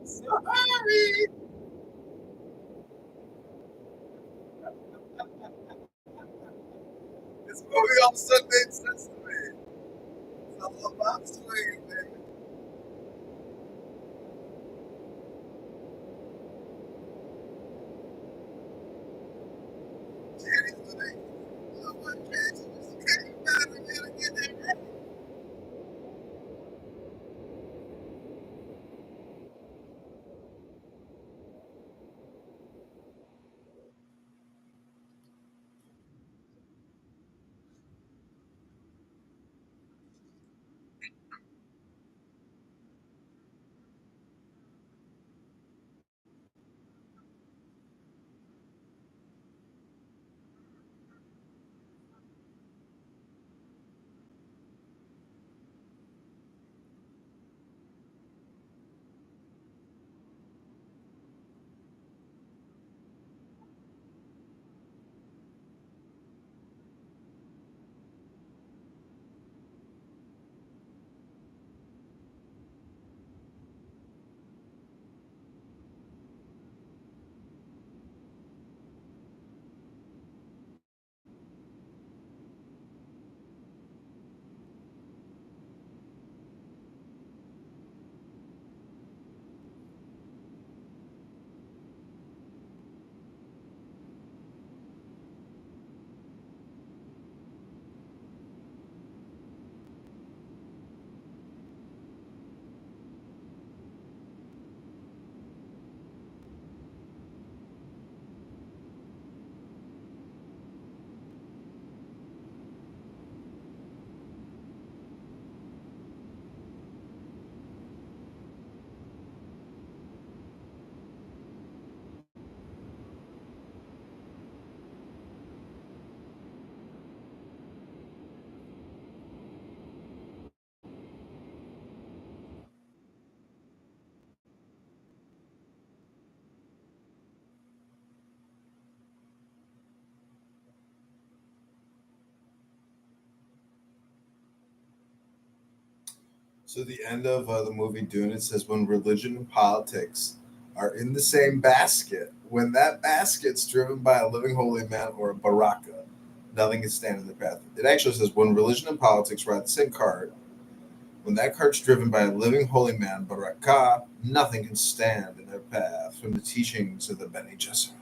Sorry. This movie all of a sudden made sense to me. It's all about swing, baby. Jenny's like, oh my God, you just came back and get it right. So the end of the movie Dune, it says when religion and politics are in the same basket, when that basket's driven by a living holy man or a baraka, nothing can stand in their path. It actually says when religion and politics ride the same cart, when that cart's driven by a living holy man, baraka, nothing can stand in their path. From the teachings of the Bene Gesserit.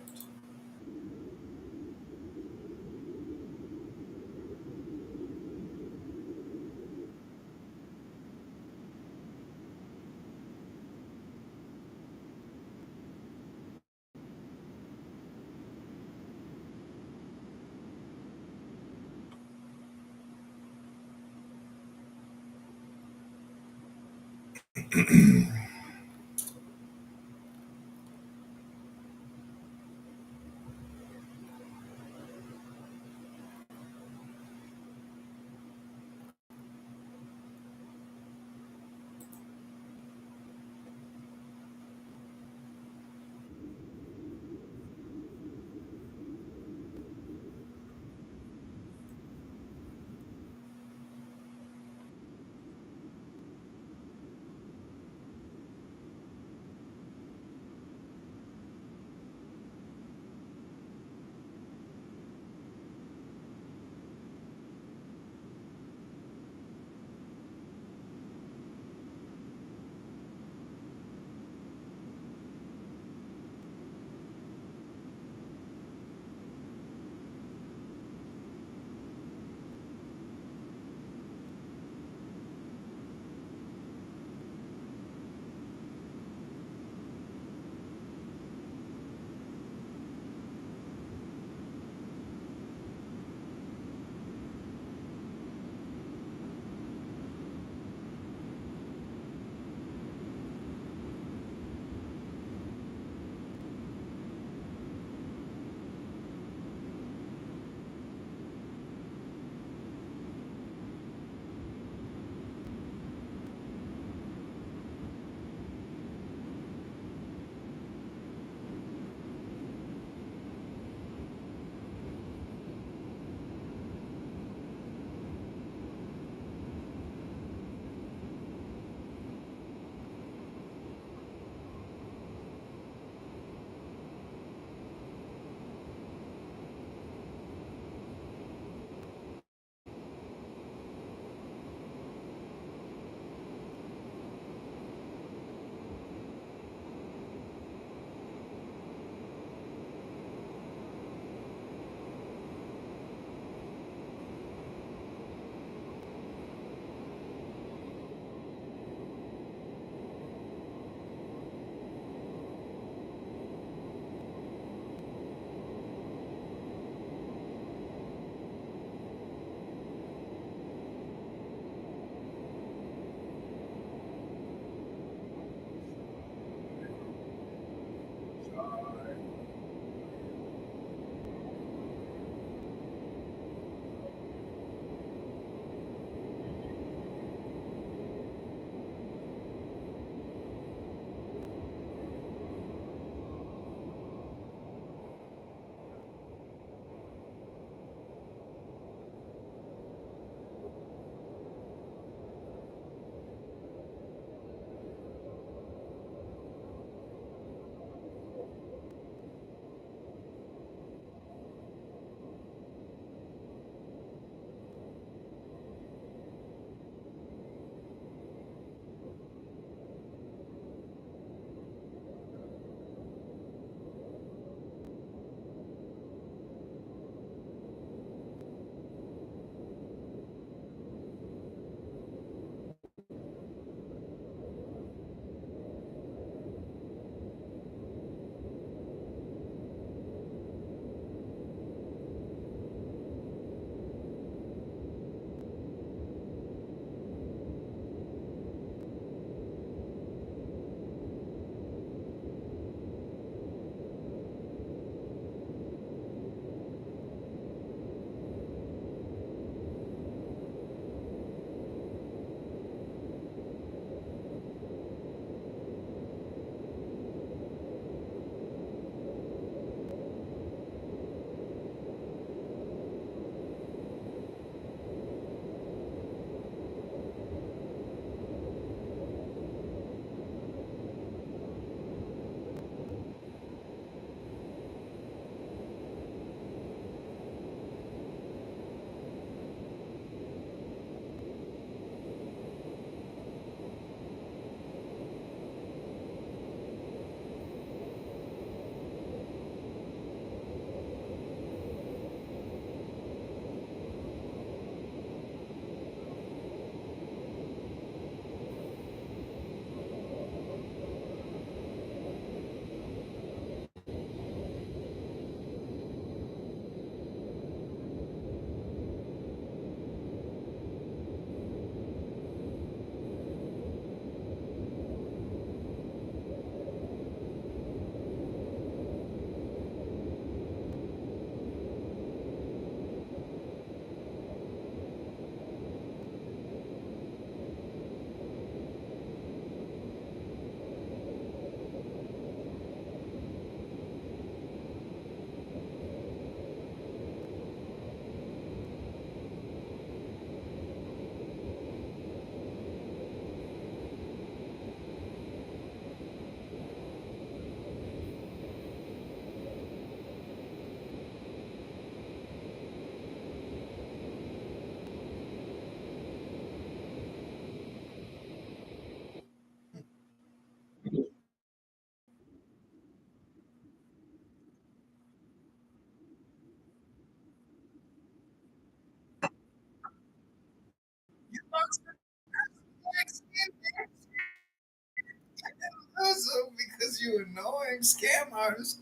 you annoying scam artist.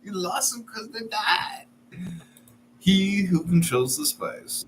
You lost them because they died. He who controls the spice.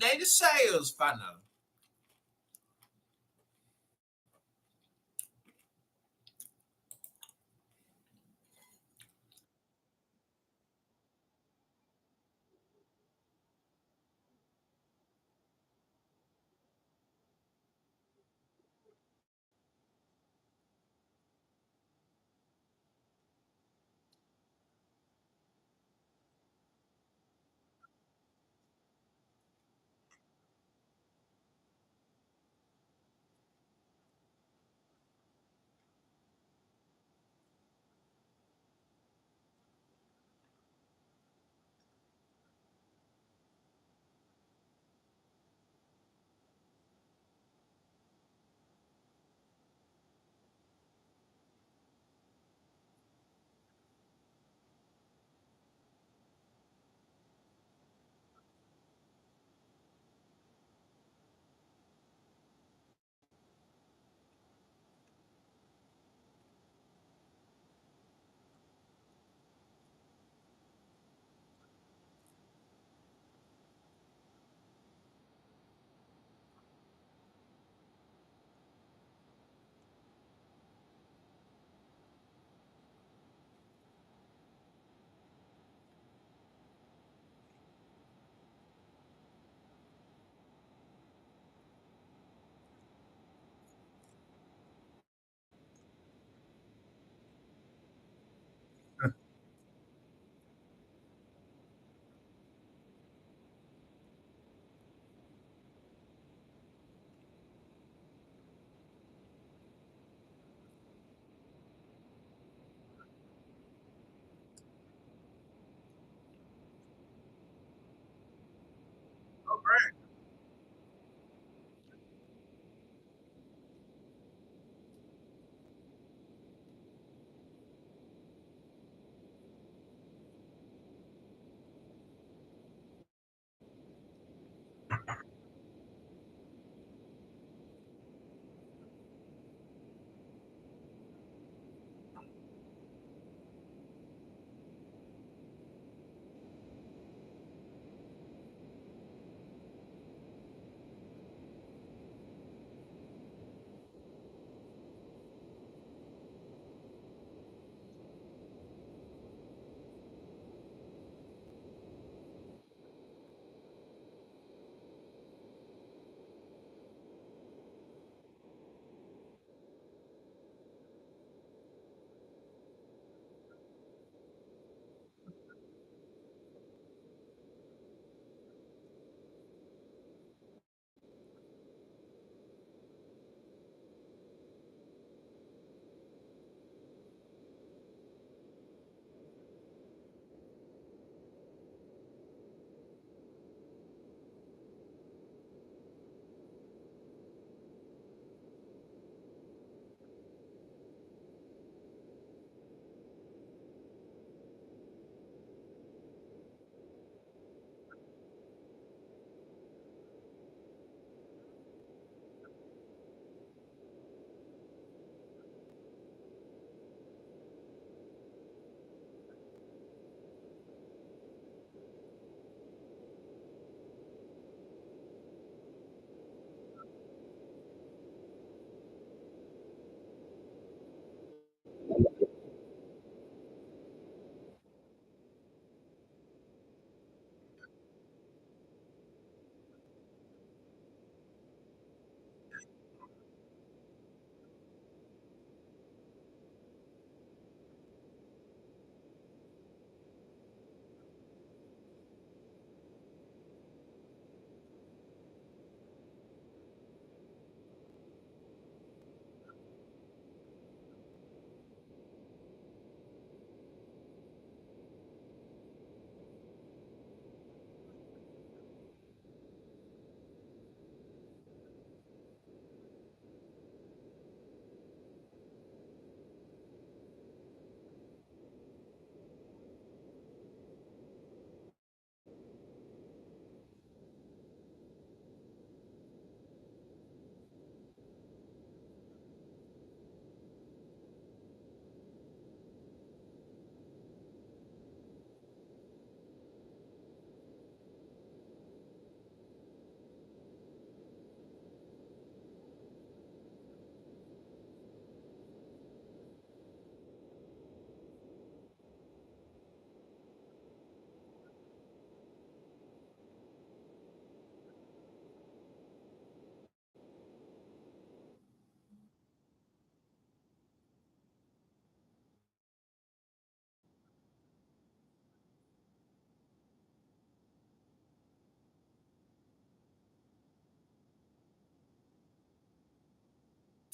They just say it was fun though.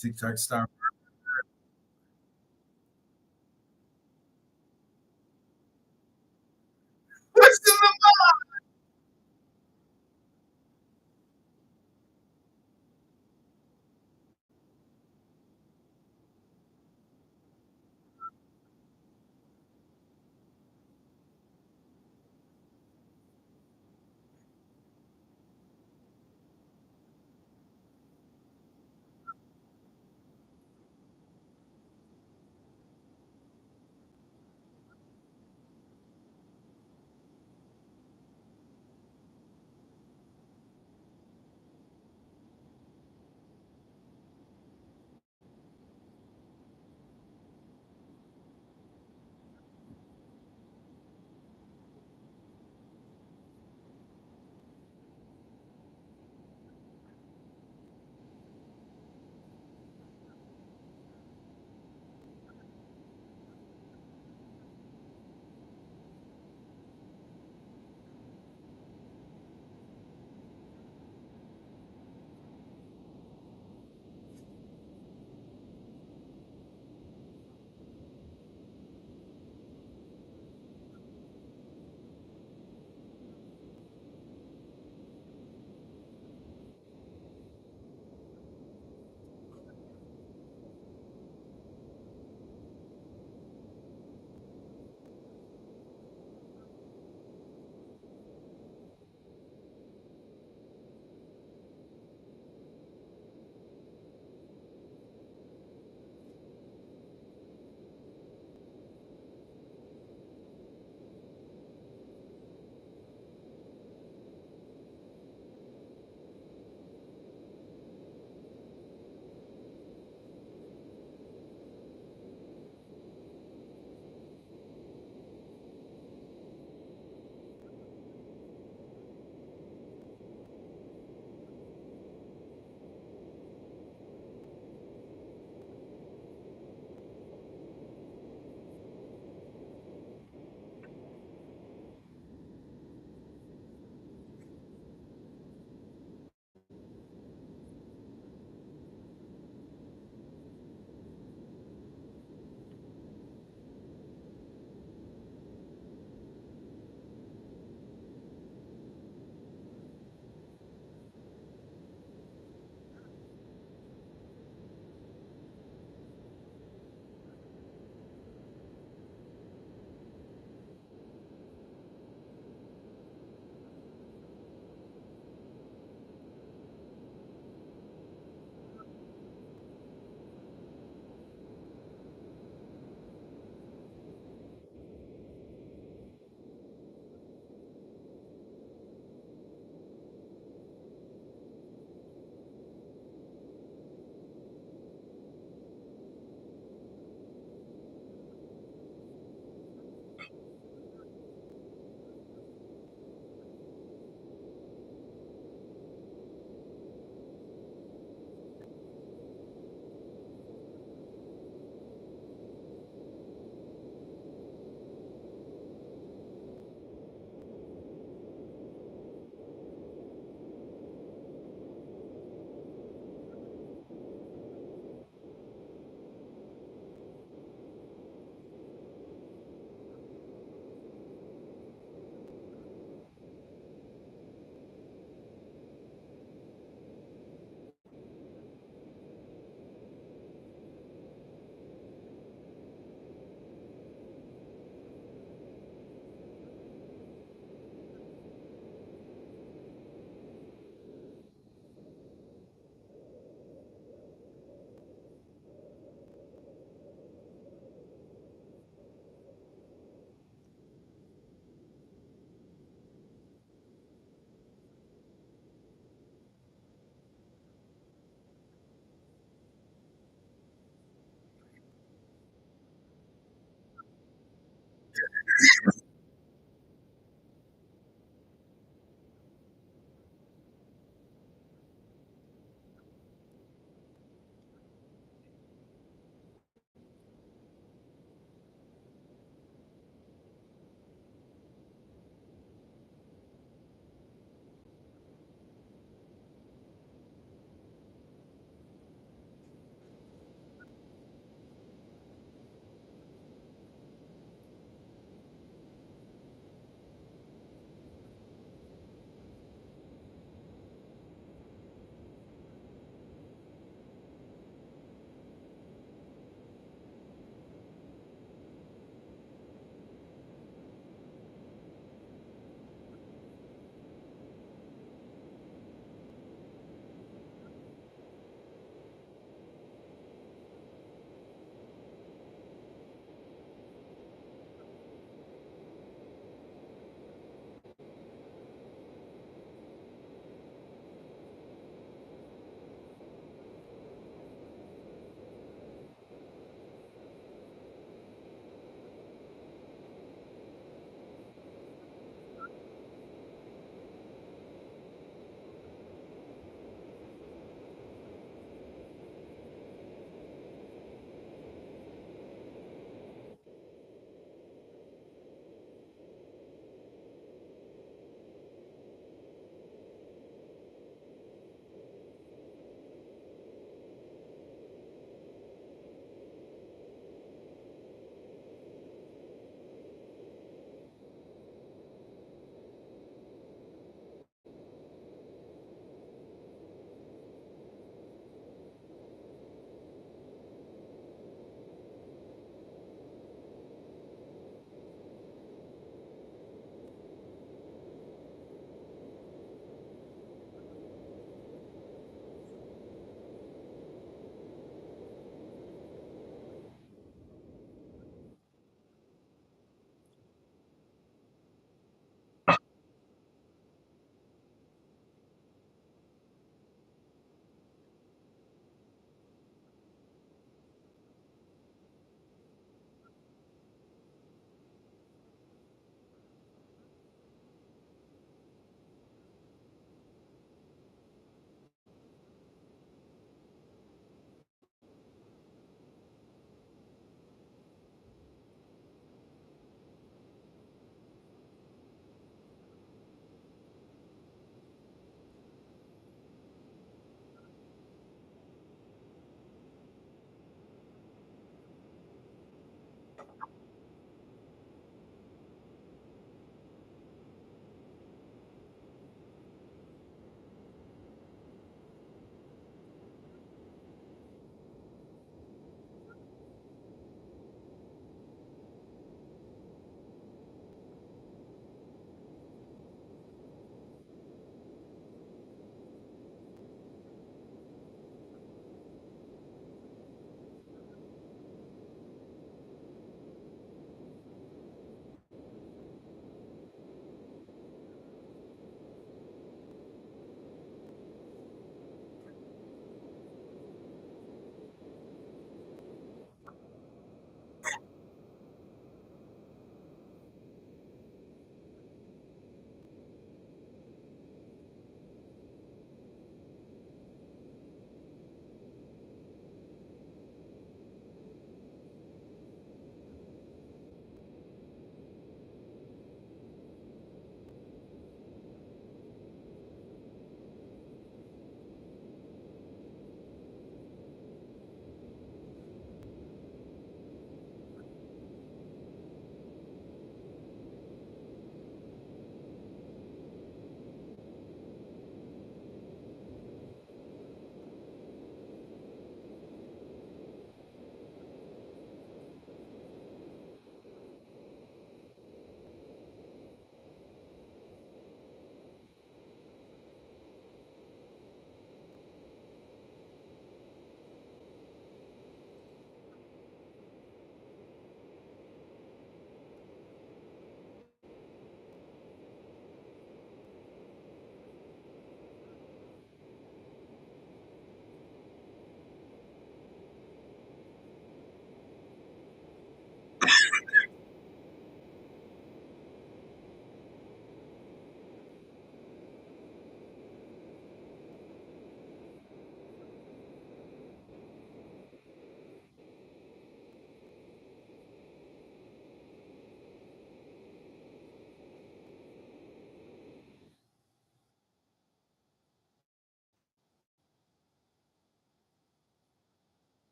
TikTok star. What's in the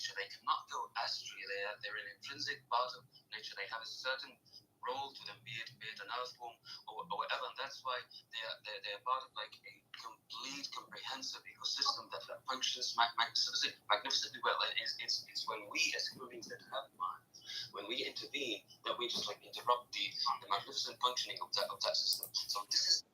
nature. They cannot go astray. They're an intrinsic part of nature. They have a certain role to them, be it an earth form or whatever. And that's why they're part of like a complete, comprehensive ecosystem that functions magnificently well. It's when we as human beings that have mind, when we intervene, that we just like interrupt the magnificent functioning of that system. So this is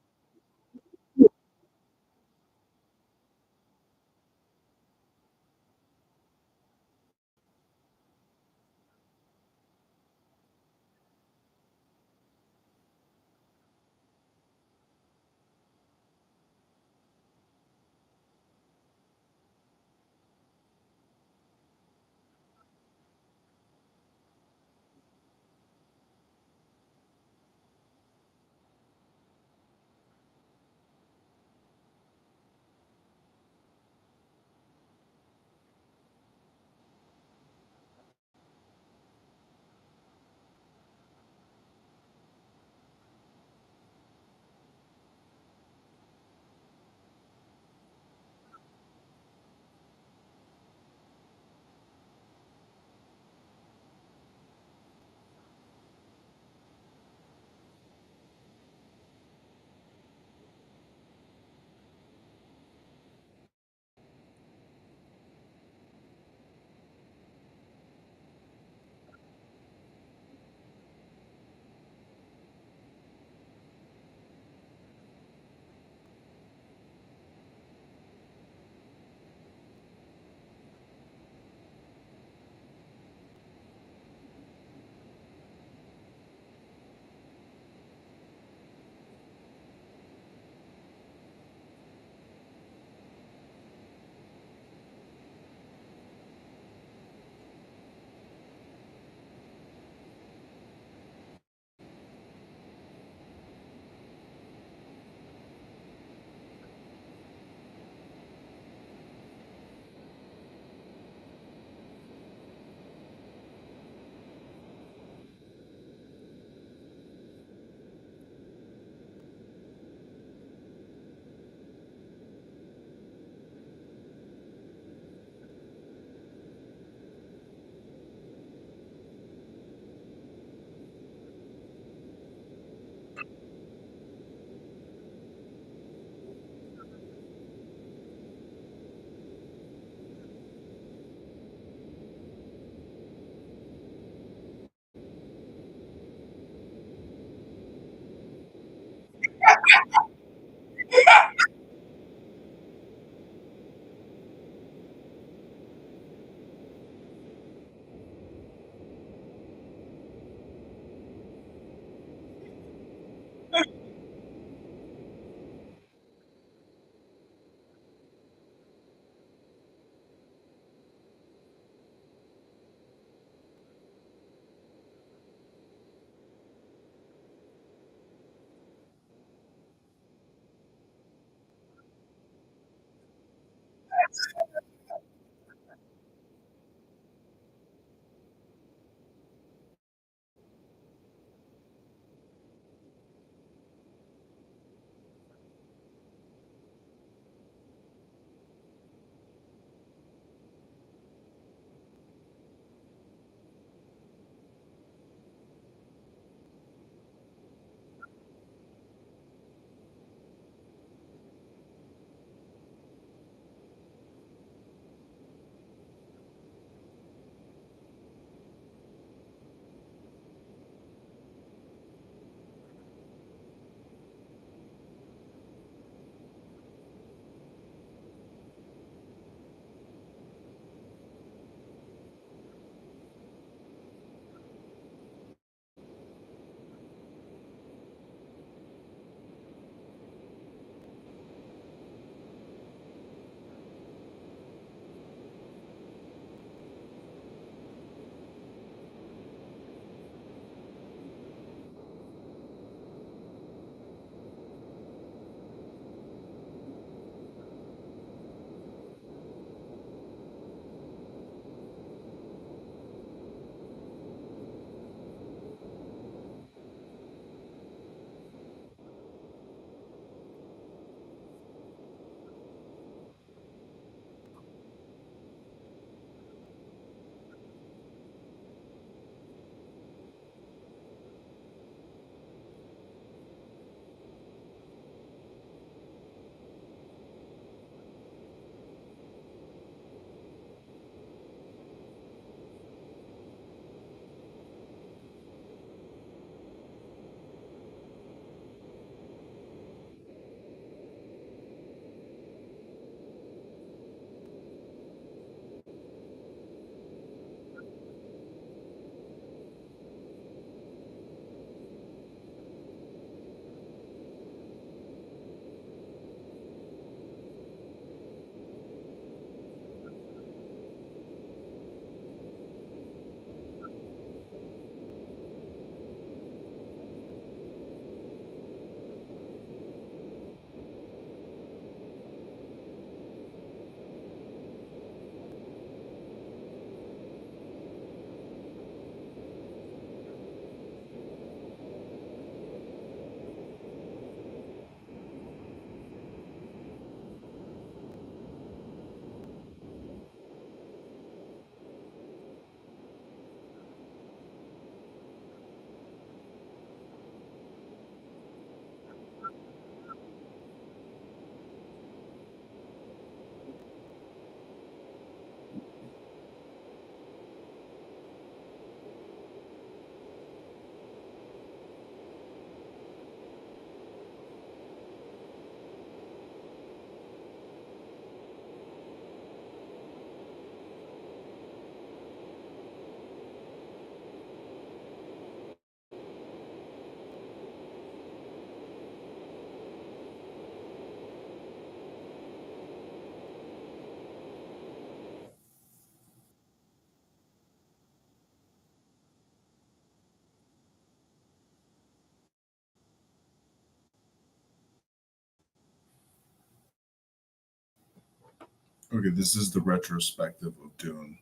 Okay, this is the retrospective of Dune.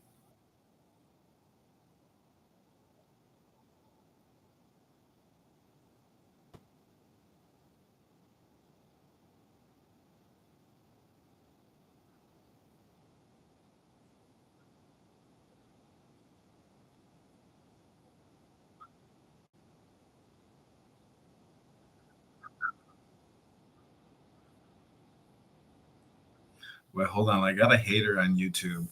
Wait, hold on. I got a hater on YouTube.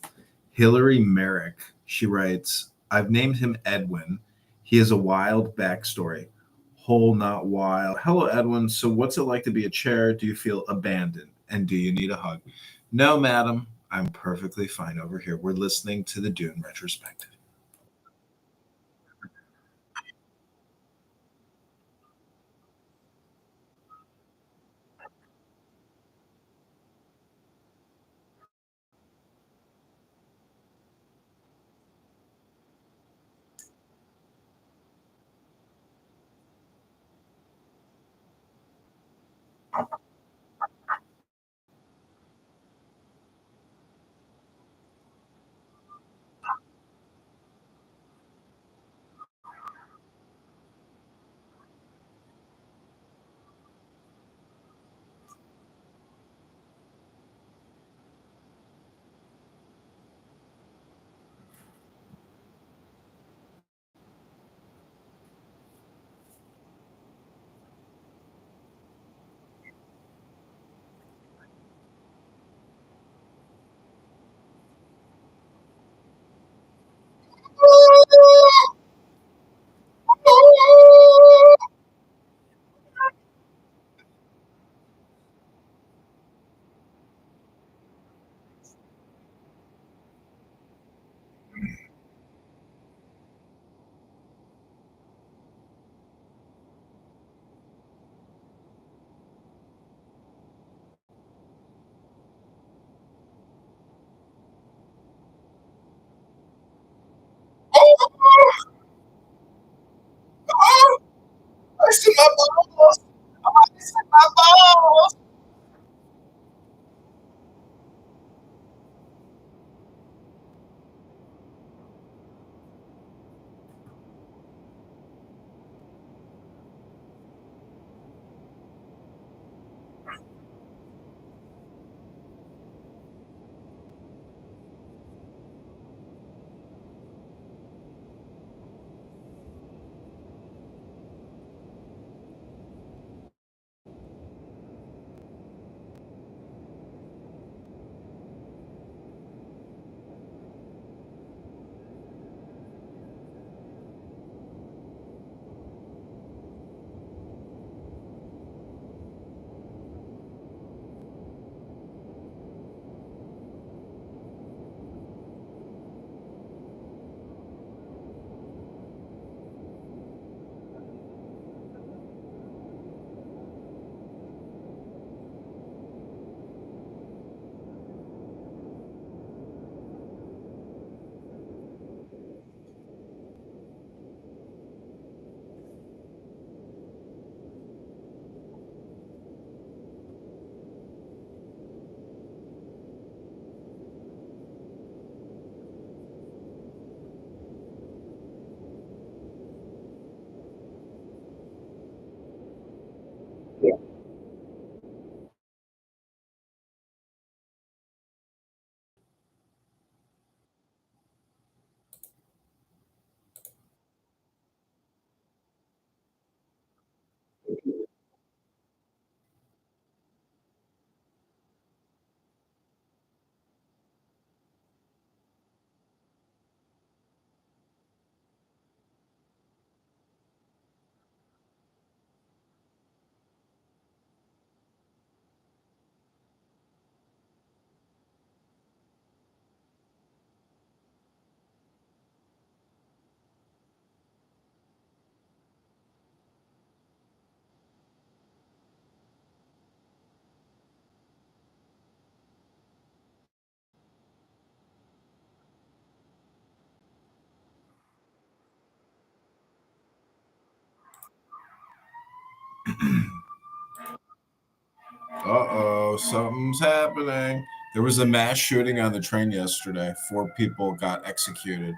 Hillary Merrick. She writes, I've named him Edwin. He has a wild backstory. Whole, not wild. Hello, Edwin. So, what's it like to be a chair? Do you feel abandoned? And do you need a hug? No, madam. I'm perfectly fine over here. We're listening to the Dune retrospective. I see my balls. I see my balls. Uh oh, something's happening. There was a mass shooting on the train yesterday. 4 people got executed.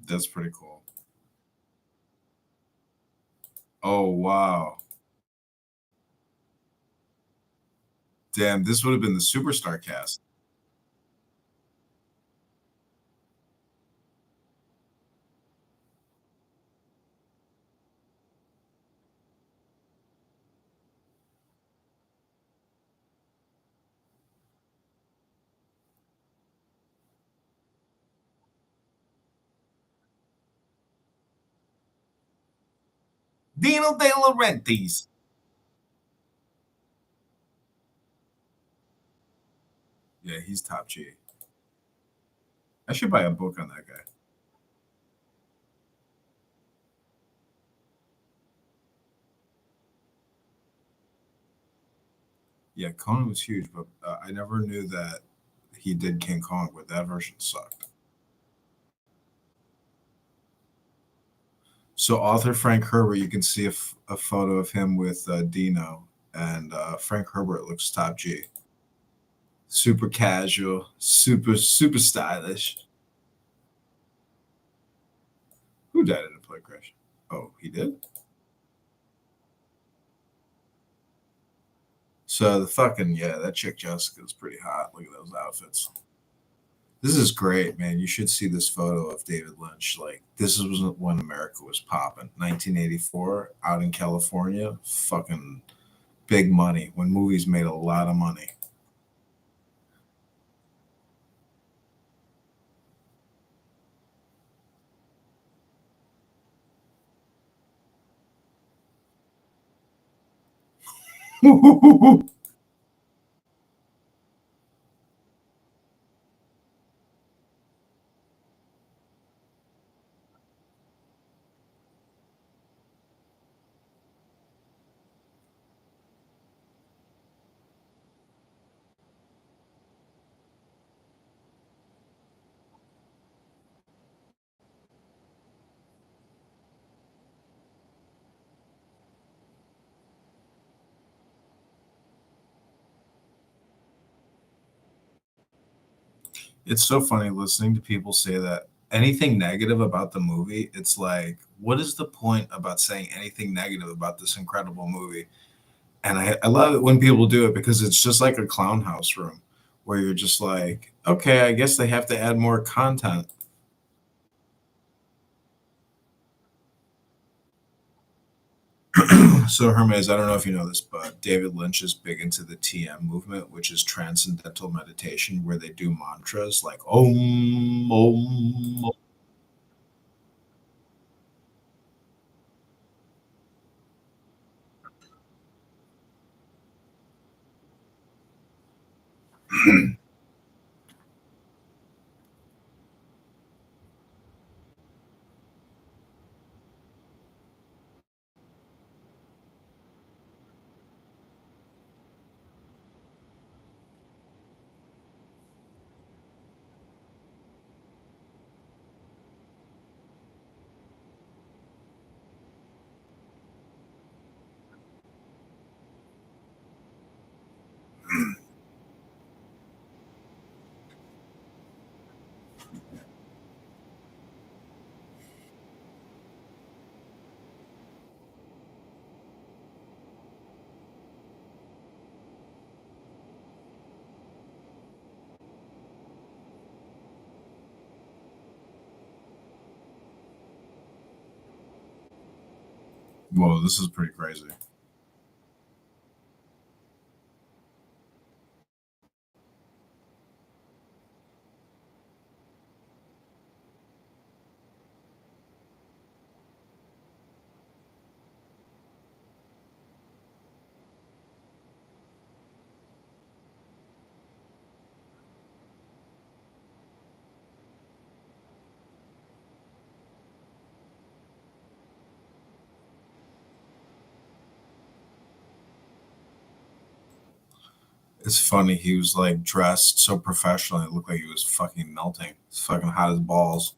That's pretty cool. Oh wow. Damn, this would have been the superstar cast. Dino De Laurentiis. Yeah, he's top G. I should buy a book on that guy. Yeah, Conan was huge, but I never knew that he did King Kong, but that version sucked. So, author Frank Herbert, you can see a photo of him with Dino, and Frank Herbert looks top G. Super casual, super stylish. Who died in a plane crash? Oh, he did? So, the fucking, yeah, that chick Jessica is pretty hot. Look at those outfits. This is great, man. You should see this photo of David Lynch. Like, this was when America was popping. 1984, out in California, fucking big money. When movies made a lot of money. It's so funny listening to people say that anything negative about the movie. It's like, what is the point about saying anything negative about this incredible movie? And I love it when people do it because it's just like a clown house room where you're just like, okay, I guess they have to add more content. So Hermes, I don't know if you know this, but David Lynch is big into the TM movement, which is transcendental meditation, where they do mantras like Om Om. Whoa, this is pretty crazy. It's funny. He was like dressed so professionally. It looked like he was fucking melting. It's fucking hot as balls.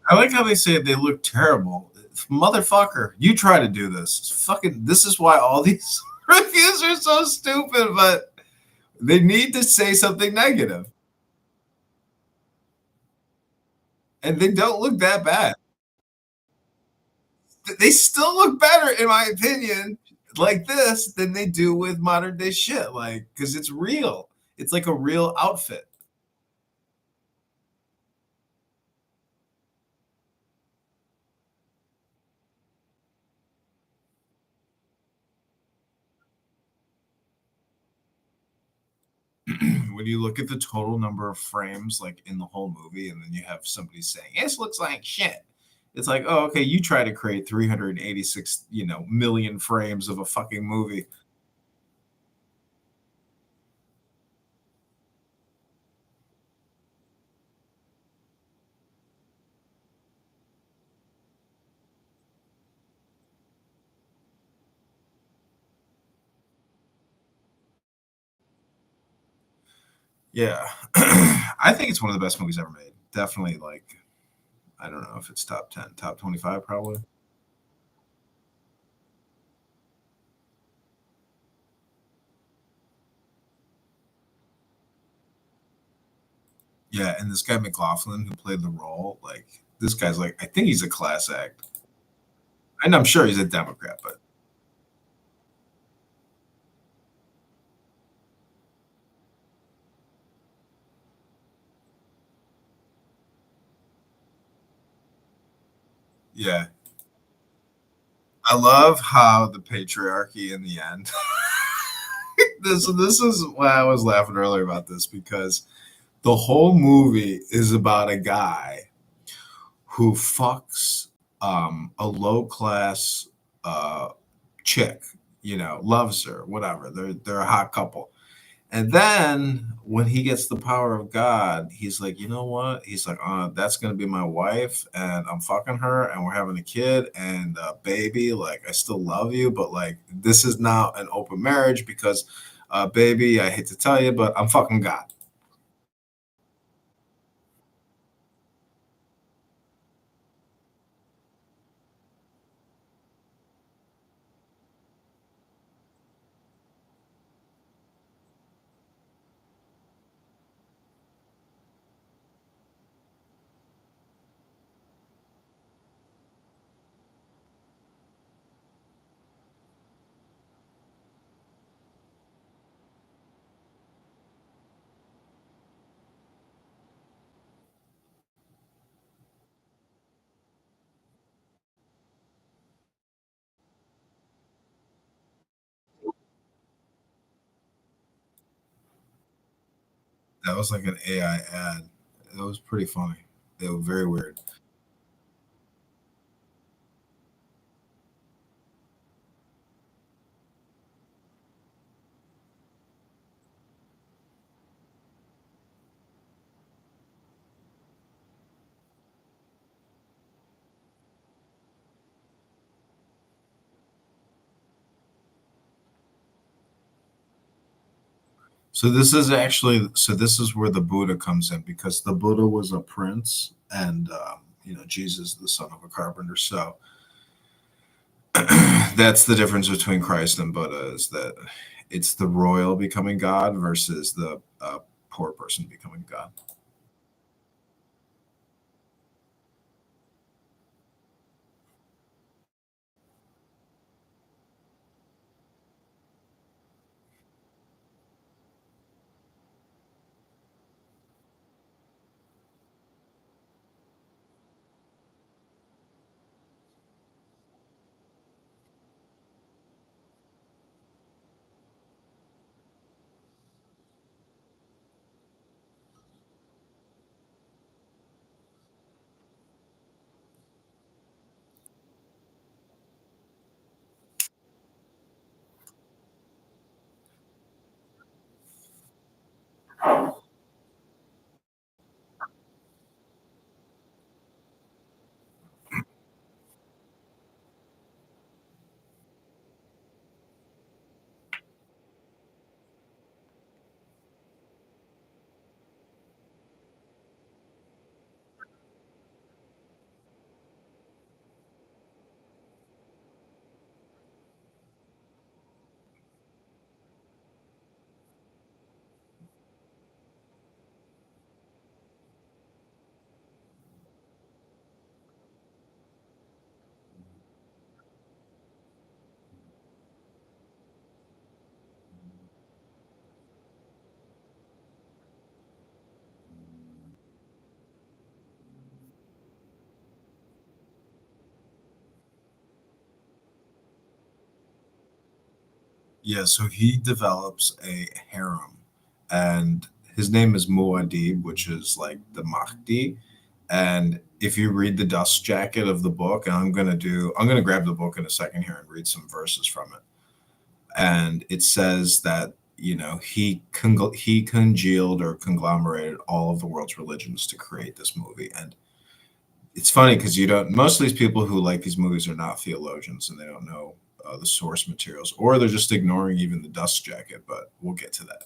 I like how they say they look terrible. Motherfucker, you try to do this. Fucking, this is why all these reviews are so stupid, but they need to say something negative. And they don't look that bad. They still look better, in my opinion, like this than they do with modern day shit. Like, because it's real. It's like a real outfit. When you look at the total number of frames, like in the whole movie, and then you have somebody saying, "This looks like shit." It's like, oh, okay, you try to create 386, million frames of a fucking movie. Yeah. I think it's one of the best movies ever made. Definitely, like, I don't know if it's top 10, top 25, probably. Yeah. And this guy, McLaughlin, who played the role, like, this guy's like, I think he's a class act. And I'm sure he's a Democrat, but yeah. I love how the patriarchy in the end. This is why I was laughing earlier about this because The whole movie is about a guy who fucks a low class uh, chick, loves her, whatever. They're a hot couple. And then when he gets the power of God, he's like, you know what? He's like, that's gonna be my wife, and I'm fucking her, and we're having a kid, and baby, like, I still love you, but like, this is now an open marriage because, baby, I hate to tell you, but I'm fucking God. That was like an AI ad. It was pretty funny. It was very weird. So this is where the Buddha comes in because the Buddha was a prince and Jesus the son of a carpenter. So that's the difference between Christ and Buddha is that it's the royal becoming God versus the poor person becoming God. Yeah, so he develops a harem, and his name is Muad'Dib, which is like the Mahdi. And if you read the dust jacket of the book, and I'm gonna grab the book in a second here and read some verses from it. And it says that he congealed or conglomerated all of the world's religions to create this movie. And it's funny because you don't. Most of these people who like these movies are not theologians and they don't know the source materials, or they're just ignoring even the dust jacket. But we'll get to that.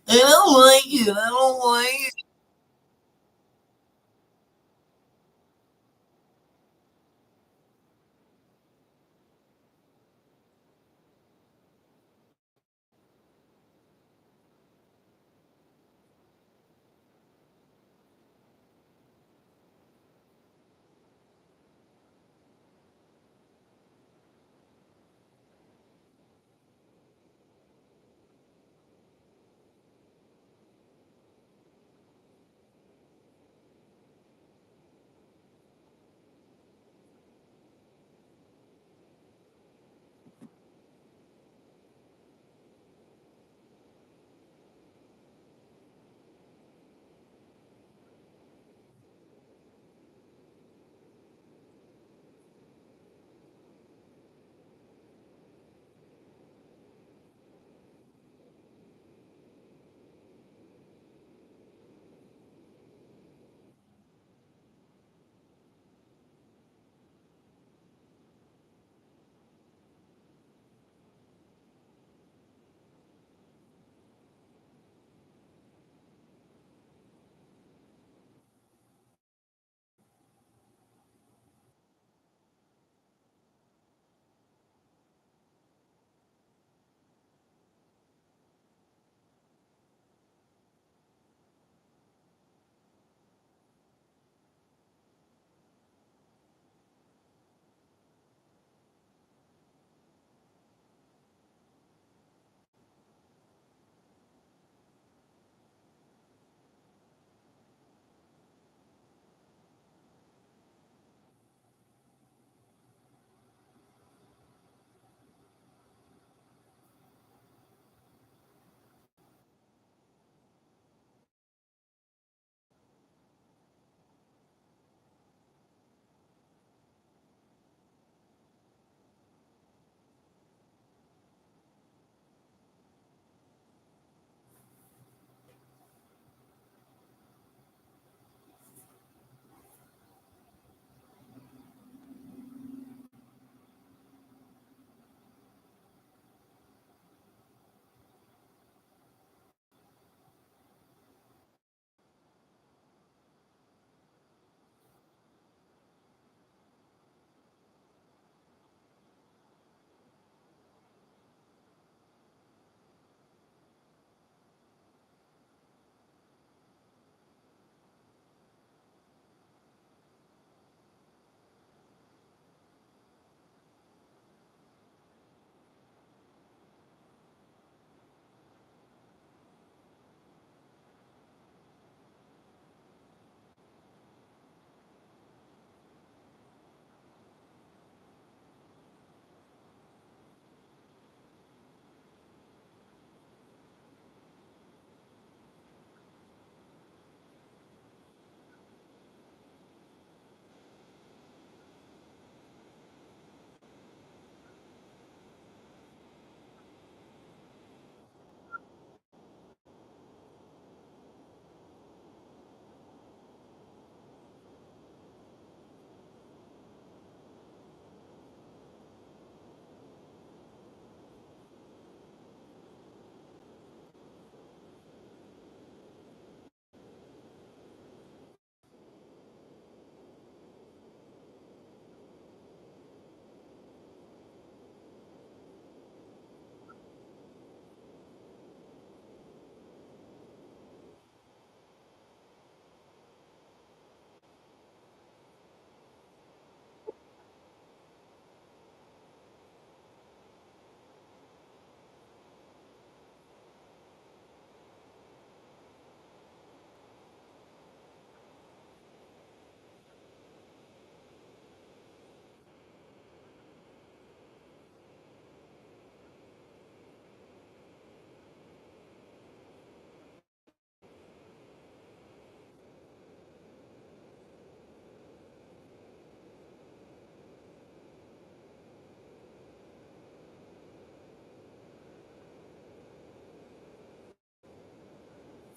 I don't like it. I don't like it.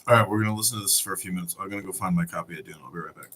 All right, we're gonna listen to this for a few minutes. I'm gonna go find my copy of Dune. I'll be right back.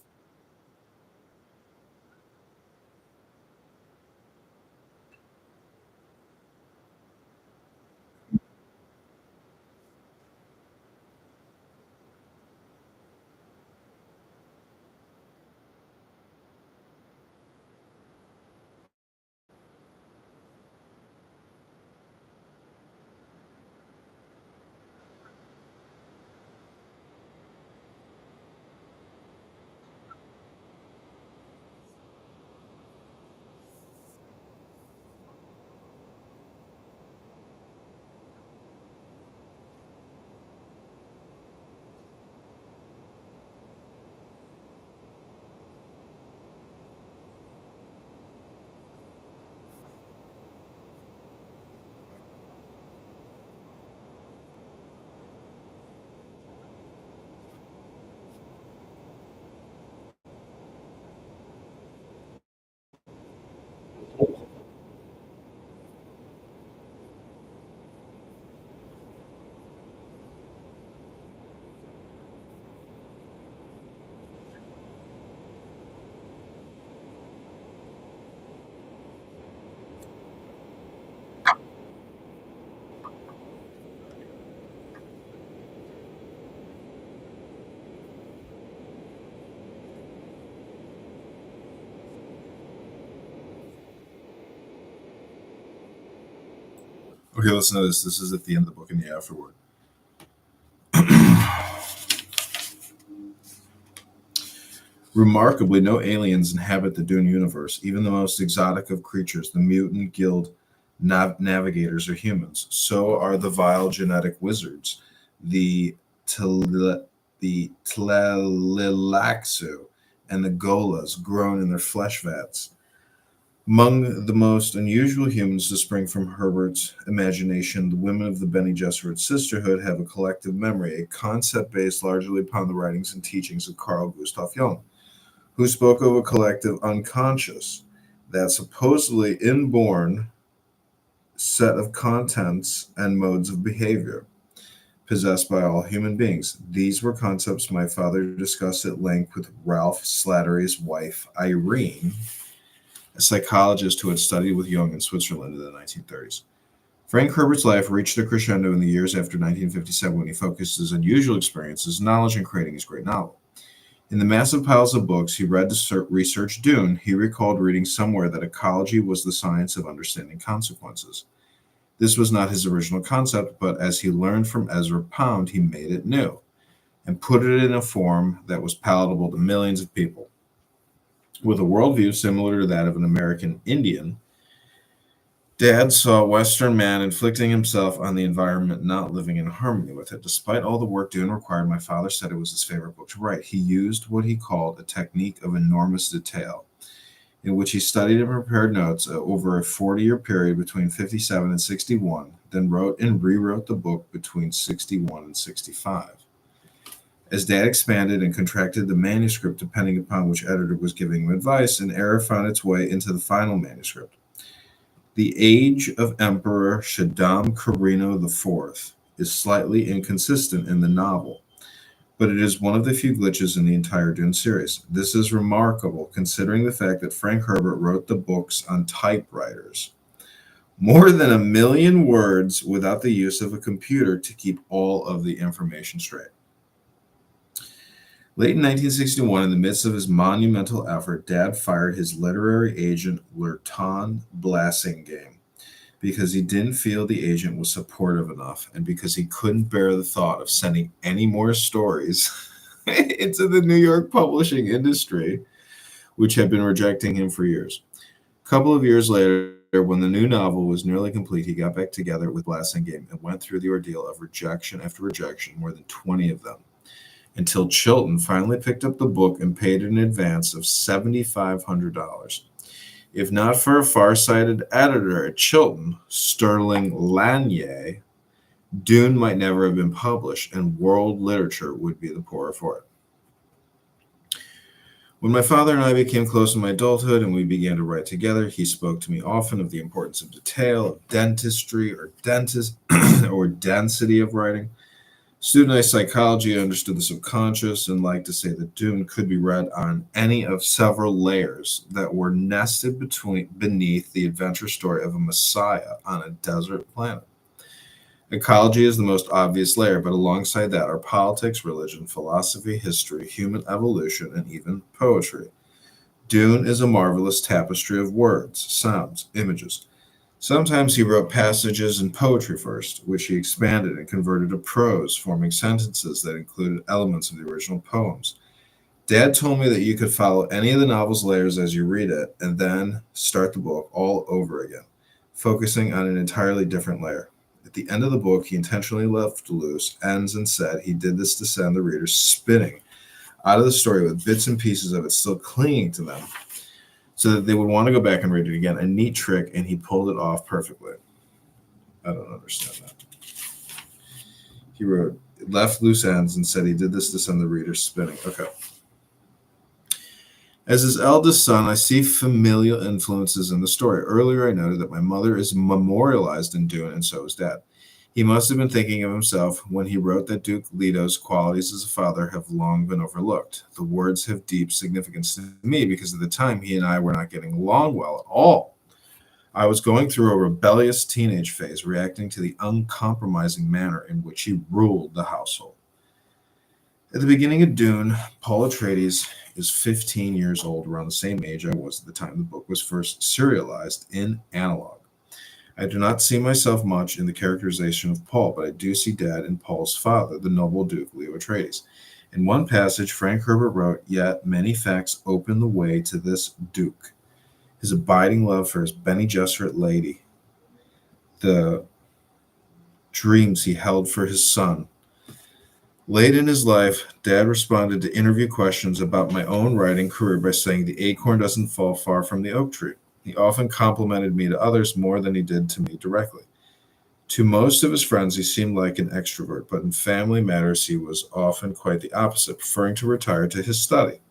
Okay, listen to this. This is at the end of the book and the afterword. Remarkably, no aliens inhabit the Dune universe. Even the most exotic of creatures, the mutant guild navigators, are humans. So are the vile genetic wizards, the the Tlelilaxu, and the Golas grown in their flesh vats. Among the most unusual humans to spring from Herbert's imagination, the women of the Bene Gesserit Sisterhood have a collective memory, a concept based largely upon the writings and teachings of Carl Gustav Jung, who spoke of a collective unconscious, that supposedly inborn set of contents and modes of behavior possessed by all human beings. These were concepts my father discussed at length with Ralph Slattery's wife, Irene, a psychologist who had studied with Jung in Switzerland in the 1930s. Frank Herbert's life reached a crescendo in the years after 1957 when he focused his unusual experiences, knowledge, in creating his great novel. In the massive piles of books he read to research Dune, he recalled reading somewhere that ecology was the science of understanding consequences. This was not his original concept, but as he learned from Ezra Pound, he made it new and put it in a form that was palatable to millions of people. With a worldview similar to that of an American Indian, Dad saw a Western man inflicting himself on the environment, not living in harmony with it. Despite all the work Dune required, my father said it was his favorite book to write. He used what he called a technique of enormous detail, in which he studied and prepared notes over a 40-year period between 57 and 61, then wrote and rewrote the book between 61 and 65. As Dad expanded and contracted the manuscript depending upon which editor was giving him advice, an error found its way into the final manuscript. The age of Emperor Shaddam Carino IV is slightly inconsistent in the novel, but it is one of the few glitches in the entire Dune series. This is remarkable considering the fact that Frank Herbert wrote the books on typewriters. More than 1 million words without the use of a computer to keep all of the information straight. Late in 1961, in the midst of his monumental effort, Dad fired his literary agent, Lurton Blassingame, because he didn't feel the agent was supportive enough and because he couldn't bear the thought of sending any more stories into the New York publishing industry, which had been rejecting him for years. A couple of years later, when the new novel was nearly complete, he got back together with Blassingame and went through the ordeal of rejection after rejection, more than 20 of them, until Chilton finally picked up the book and paid an advance of $7,500. If not for a far-sighted editor at Chilton, Sterling Lanier, Dune might never have been published, and world literature would be the poorer for it. When my father and I became close in my adulthood and we began to write together, he spoke to me often of the importance of detail, of dentistry, or or density of writing. Student psychology understood the subconscious and liked to say that Dune could be read on any of several layers that were nested beneath the adventure story of a messiah on a desert planet. Ecology is the most obvious layer, but alongside that are politics, religion, philosophy, history, human evolution, and even poetry. Dune is a marvelous tapestry of words, sounds, images. Sometimes he wrote passages in poetry first, which he expanded and converted to prose, forming sentences that included elements of the original poems. Dad told me that you could follow any of the novel's layers as you read it, and then start the book all over again, focusing on an entirely different layer. At the end of the book, he intentionally left loose ends and said he did this to send the reader spinning out of the story with bits and pieces of it still clinging to them, so that they would want to go back and read it again. A neat trick, and he pulled it off perfectly. I don't understand that. He wrote, left loose ends and said he did this to send the reader spinning. Okay. As his eldest son, I see familial influences in the story. Earlier, I noted that my mother is memorialized in Dune, and so is Dad. He must have been thinking of himself when he wrote that Duke Leto's qualities as a father have long been overlooked. The words have deep significance to me because at the time he and I were not getting along well at all. I was going through a rebellious teenage phase, reacting to the uncompromising manner in which he ruled the household. At the beginning of Dune, Paul Atreides is 15 years old, around the same age I was at the time the book was first serialized in analog. I do not see myself much in the characterization of Paul, but I do see Dad in Paul's father, the noble Duke Leo Atreides. In one passage, Frank Herbert wrote, "Yet many facts open the way to this Duke. His abiding love for his Bene Gesserit lady, the dreams he held for his son. Late in his life, Dad responded to interview questions about my own writing career by saying the acorn doesn't fall far from the oak tree. He often complimented me to others more than he did to me directly. To most of his friends, he seemed like an extrovert, but in family matters, he was often quite the opposite, preferring to retire to his study.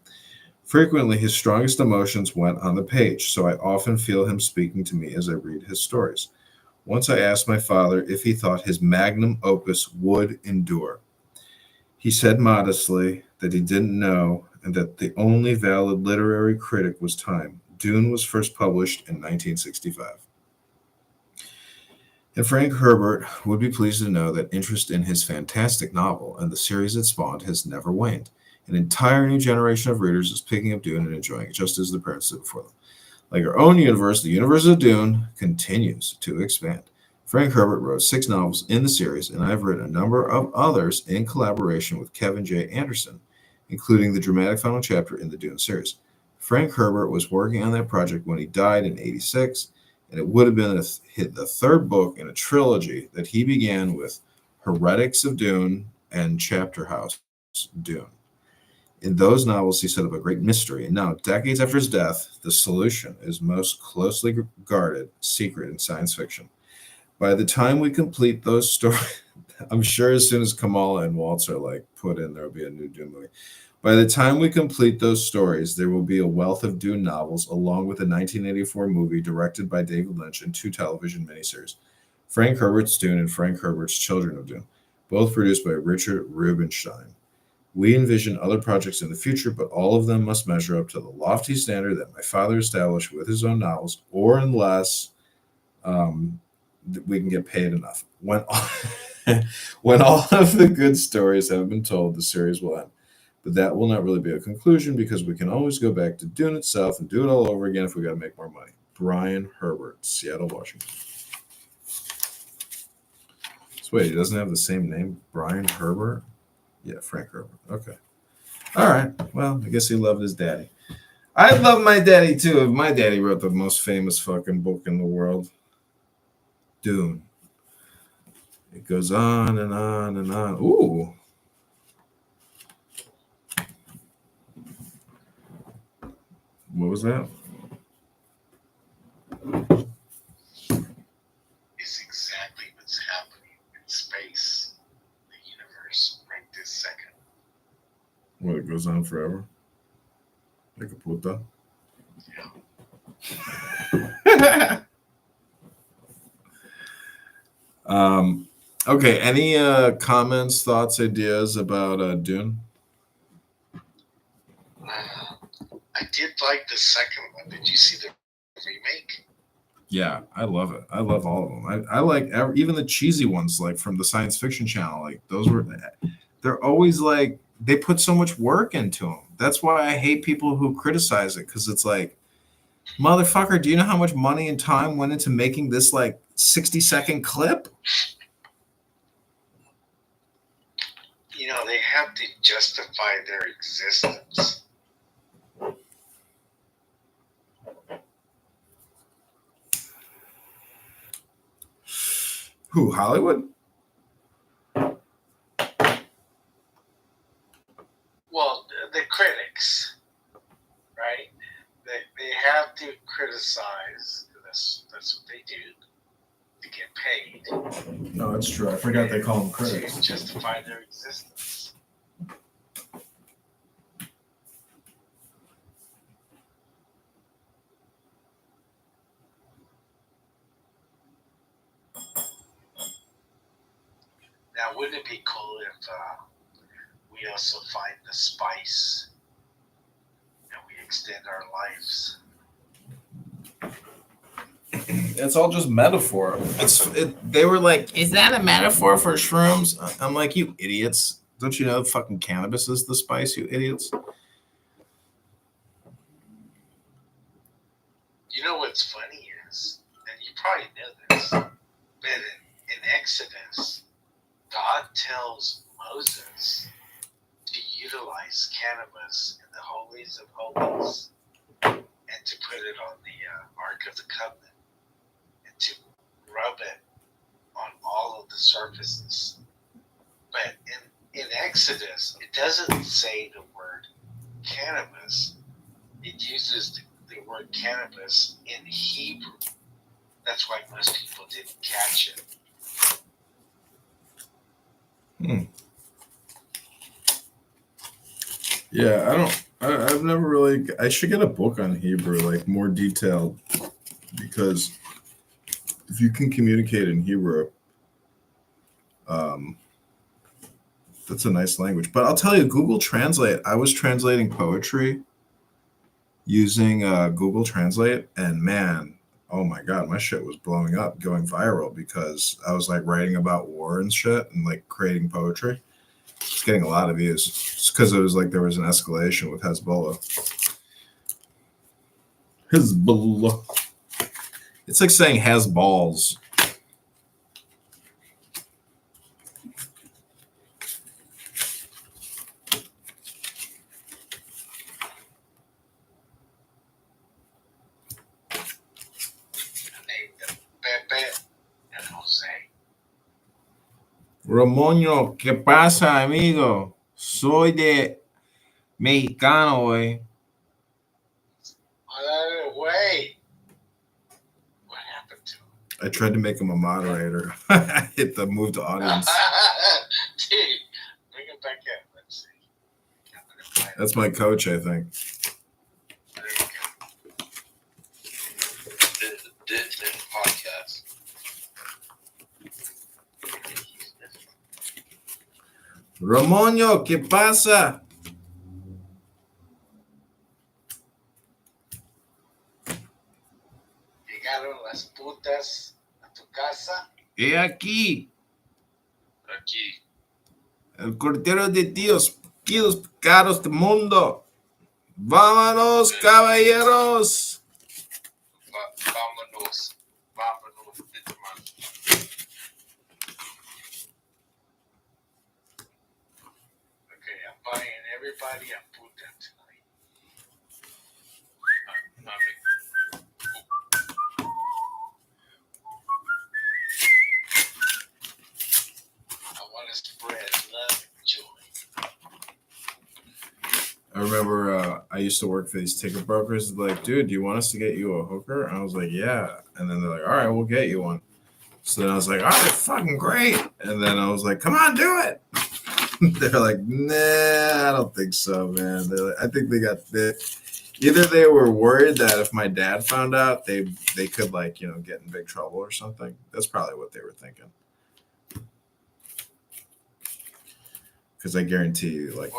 Frequently, his strongest emotions went on the page, so I often feel him speaking to me as I read his stories. Once I asked my father if he thought his magnum opus would endure. He said modestly that he didn't know and that the only valid literary critic was time. Dune was first published in 1965. And Frank Herbert would be pleased to know that interest in his fantastic novel and the series it spawned has never waned. An entire new generation of readers is picking up Dune and enjoying it, just as the parents did before them. Like our own universe, the universe of Dune continues to expand. Frank Herbert wrote 6 novels in the series, and I've written a number of others in collaboration with Kevin J. Anderson, including the dramatic final chapter in the Dune series. Frank Herbert was working on that project when he died in '86, and it would have been the third book in a trilogy that he began with Heretics of Dune and Chapter House Dune. In those novels, he set up a great mystery, and now, decades after his death, the solution is most closely guarded secret in science fiction. By the time we complete those stories, I'm sure as soon as Kamala and Waltz are like put in, there'll be a new Dune movie. By the time we complete those stories, there will be a wealth of Dune novels, along with a 1984 movie directed by David Lynch and 2 television miniseries, Frank Herbert's Dune and Frank Herbert's Children of Dune, both produced by Richard Rubinstein. We envision other projects in the future, but all of them must measure up to the lofty standard that my father established with his own novels, or unless we can get paid enough. When when all of the good stories have been told, the series will end. But that will not really be a conclusion because we can always go back to Dune itself and do it all over again if we got to make more money. Brian Herbert, Seattle, Washington. So wait, he doesn't have the same name? Brian Herbert? Yeah, Frank Herbert. Okay. All right. Well, I guess he loved his daddy. I love my daddy too. My daddy wrote the most famous fucking book in the world, Dune. It goes on and on and on. Ooh. What was that? Is exactly what's happening in space, the universe, right this second. What, it goes on forever? Like a puta? Yeah. Okay, any comments, thoughts, ideas about Dune? I did like the second one. Did you see the remake? Yeah, I love it. I love all of them. I like even the cheesy ones, like from the Science Fiction Channel. Like those were, they're always like they put so much work into them. That's why I hate people who criticize it because it's like, motherfucker, do you know how much money and time went into making this like 60-second clip? You know, they have to justify their existence. Who, Hollywood? Well, the critics, right? They have to criticize. That's what they do to get paid. No, that's true. I forgot they call them To critics. justify their existence. Now, wouldn't it be cool if we also find the spice and we extend our lives? It's all just metaphor. They were like, is that a metaphor for shrooms? I'm like, you idiots. Don't you know fucking cannabis is the spice, you idiots? You know what's funny is and you probably know this, but in Exodus, God tells Moses to utilize cannabis in the holies of holies and to put it on the Ark of the Covenant and to rub it on all of the surfaces. But in Exodus, it doesn't say the word cannabis. It uses the word cannabis in Hebrew. That's why most people didn't catch it. Yeah, I've never really. I should get a book on Hebrew, like more detailed, because if you can communicate in Hebrew, that's a nice language. But I'll tell you, Google Translate. I was translating poetry using Google Translate, and man, oh my god, my shit was blowing up, going viral because I was like writing about war and shit and like creating poetry. It's getting a lot of views. Just because it was like there was an escalation with Hezbollah. Hezbollah. It's like saying has balls. Named them Pepe and Jose. Ramoño, ¿qué pasa, amigo? Soy de mexicano, güey. Wait. What happened to him? I tried to make him a moderator. I hit the move to audience. Dude, bring him back in. Let's see. That's my coach, I think. There you go. The podcast. Ramoño, ¿qué pasa? Llegaron las putas a tu casa. He aquí, Aquí. el cortero de tíos caros del mundo. Vámonos, caballeros. Vámonos. Bitterman. Okay, I'm buying everybody a puta tonight. I want to spread love and joy. I remember I used to work for these ticket brokers. Like, dude, do you want us to get you a hooker? And I was like, yeah. And then they're like, all right, we'll get you one. So then I was like, all right, fucking great. And then I was like, come on, do it. They're like, nah, I don't think so, man. They're like, I think they got either they were worried that if my dad found out, they could like, you know, get in big trouble or something. That's probably what they were thinking. Because I guarantee you, like,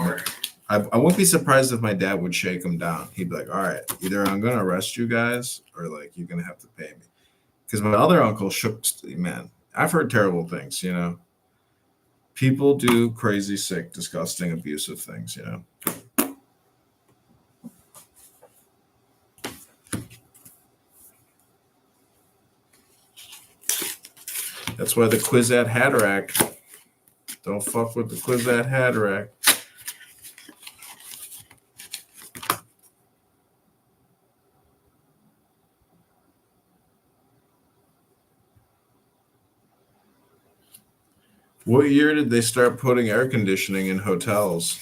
I wouldn't be surprised if my dad would shake him down. He'd be like, all right, either I'm going to arrest you guys or like you're going to have to pay me. Because my other uncle shook, man, I've heard terrible things, you know. People do crazy, sick, disgusting, abusive things, you know. That's why the Kwisatz Haderach, don't fuck with the Kwisatz Haderach. What year did they start putting air conditioning in hotels?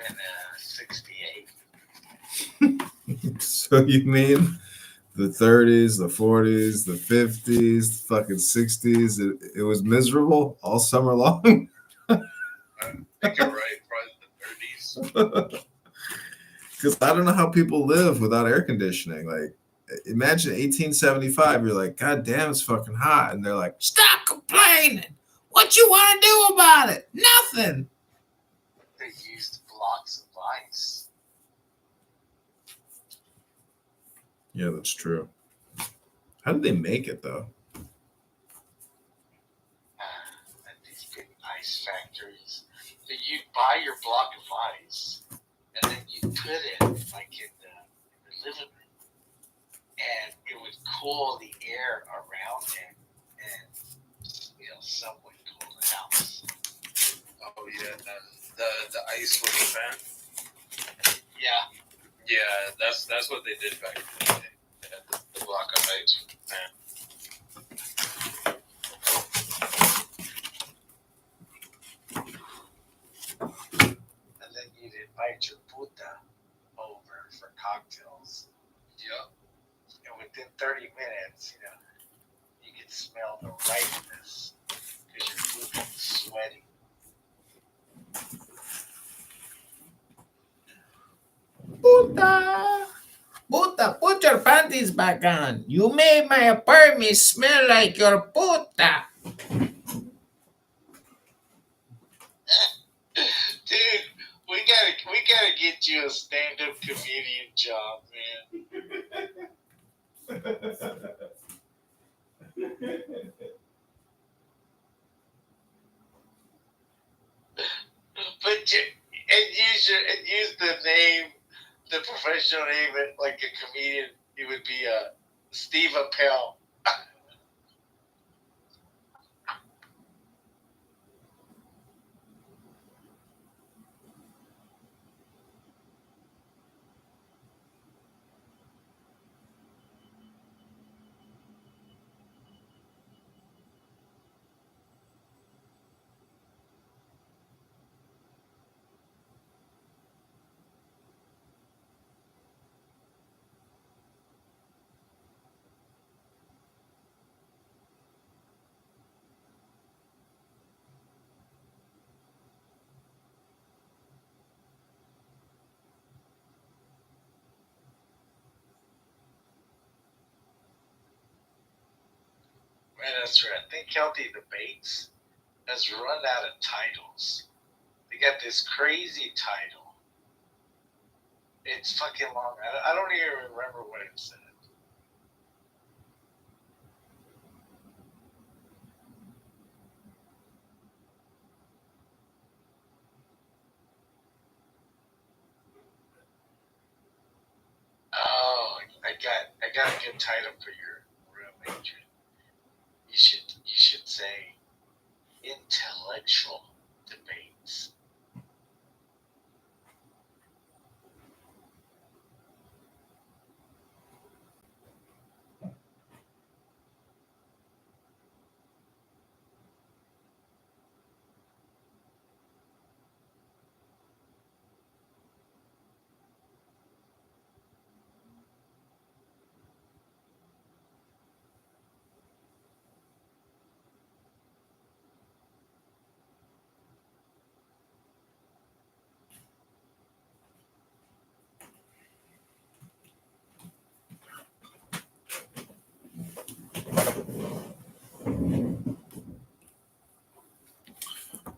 In 68. So you mean the 30s, the 40s, the 50s, the fucking 60s? It was miserable all summer long? I think you're right. Probably the 30s. Because I don't know how people live without air conditioning. Like, imagine 1875. You're like, God damn, it's fucking hot. And they're like, stop complaining. What you want to do about it? Nothing. They used blocks of ice. Yeah, that's true. How did they make it, though? At these big ice factories. So you buy your block of ice and then you put it like in the living room, and it would cool the air around it, and somewhat cool the house. Oh yeah, the ice with the fan. Yeah. Yeah, that's what they did back in the day. They had the block of ice with the fan. And then you'd invite your puta over for cocktails. Yep. And within 30 minutes, you could smell the ripeness because your puta was sweating. Puta, put your panties back on. You made my apartment smell like your puta. Dude, we gotta get you a stand-up comedian job, man. But use the name, the professional name, like a comedian. It would be Steve Appel. Man, that's right. I think Healthy Debates has run out of titles. They got this crazy title. It's fucking long. I don't even remember what it said. Oh, I got a good title for your room, Adrian. You should say intellectual debates.